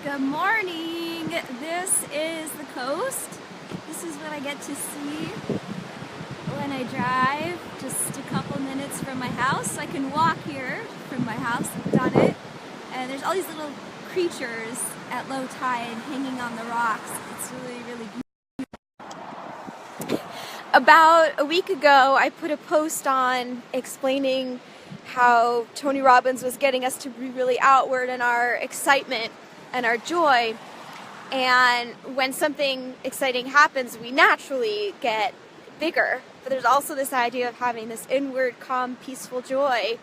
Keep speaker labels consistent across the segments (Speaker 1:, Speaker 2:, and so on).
Speaker 1: Good morning. This is the coast. This is what I get to see when I drive just a couple minutes from my house. I can walk here from my house. I've done it. And there's all these little creatures at low tide hanging on the rocks. It's really, really beautiful. About a week ago, I put a post on explaining how Tony Robbins was getting us to be really outward in our excitement and our joy, and when something exciting happens, we naturally get bigger. But there's also this idea of having this inward, calm, peaceful joy.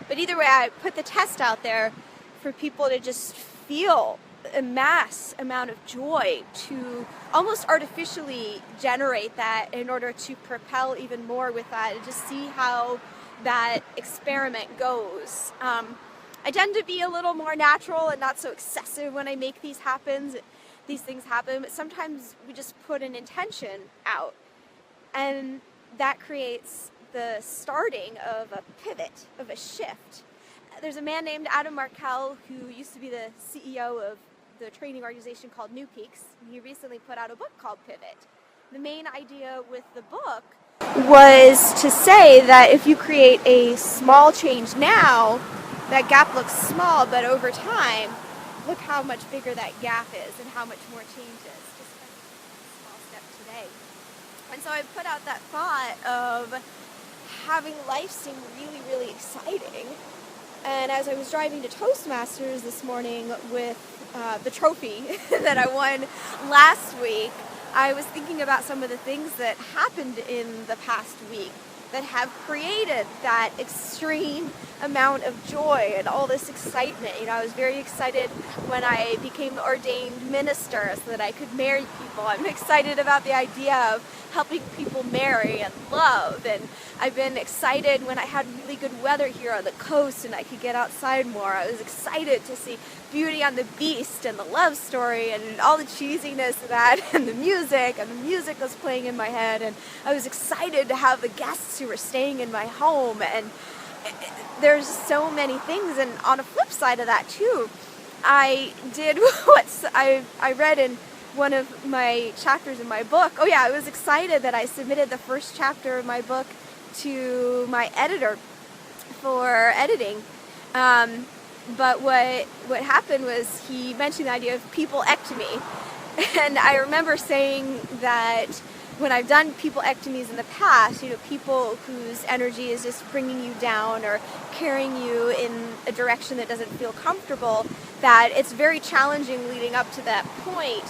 Speaker 1: But either way, I put the test out there for people to just feel a mass amount of joy, to almost artificially generate that in order to propel even more with that, and just see how that experiment goes. I tend to be a little more natural and not so excessive when I make these things happen, but sometimes we just put an intention out, and that creates the starting of a pivot, of a shift. There's a man named Adam Markel who used to be the CEO of the training organization called New Peaks. He recently put out a book called Pivot. The main idea with the book was to say that if you create a small change now, that gap looks small, but over time, look how much bigger that gap is and how much more change is, just by a small step today. And so I put out that thought of having life seem really, really exciting. And as I was driving to Toastmasters this morning with the trophy that I won last week, I was thinking about some of the things that happened in the past week that have created that extreme amount of joy and all this excitement. You know, I was very excited when I became the ordained minister so that I could marry people. I'm excited about the idea of helping people marry and love, and I've been excited when I had really good weather here on the coast and I could get outside more. I was excited to see Beauty and the Beast and the love story and all the cheesiness of that, and the music was playing in my head, and I was excited to have the guests who were staying in my home, and there's so many things. And on a flip side of that too, I did what I read in one of my chapters in my book. Oh yeah, I was excited that I submitted the first chapter of my book to my editor for editing. But what happened was he mentioned the idea of people-ectomy. And I remember saying that when I've done people-ectomies in the past, you know, people whose energy is just bringing you down or carrying you in a direction that doesn't feel comfortable, that it's very challenging leading up to that point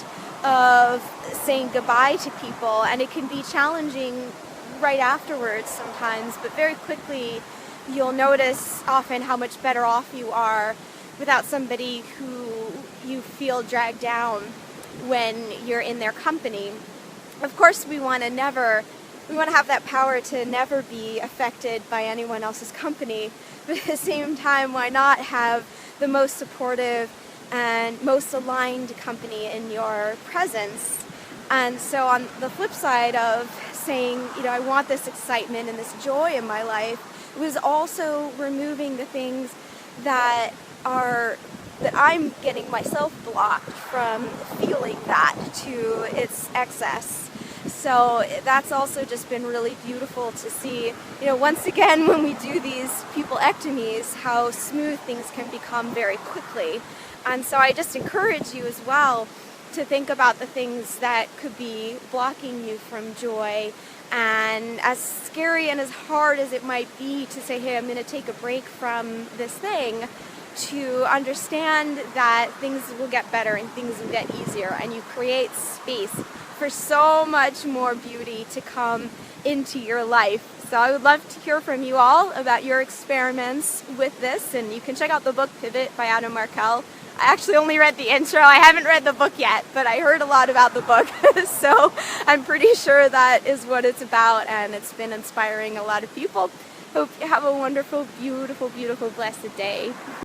Speaker 1: of saying goodbye to people, and it can be challenging right afterwards sometimes, but very quickly you'll notice often how much better off you are without somebody who you feel dragged down when you're in their company. Of course, we want to have that power to never be affected by anyone else's company, but at the same time, why not have the most supportive and most aligned company in your presence? And so on the flip side of saying, you know, I want this excitement and this joy in my life, it was also removing the things that I'm getting myself blocked from feeling that to its excess. So that's also just been really beautiful to see, you know, once again when we do these people-ectomies, how smooth things can become very quickly. And so I just encourage you as well to think about the things that could be blocking you from joy. And as scary and as hard as it might be to say, hey, I'm going to take a break from this thing, to understand that things will get better and things will get easier, and you create space for so much more beauty to come into your life. So I would love to hear from you all about your experiments with this, and you can check out the book Pivot by Adam Markel. I actually only read the intro. I haven't read the book yet, but I heard a lot about the book, so I'm pretty sure that is what it's about, and it's been inspiring a lot of people. Hope you have a wonderful, beautiful, beautiful, blessed day.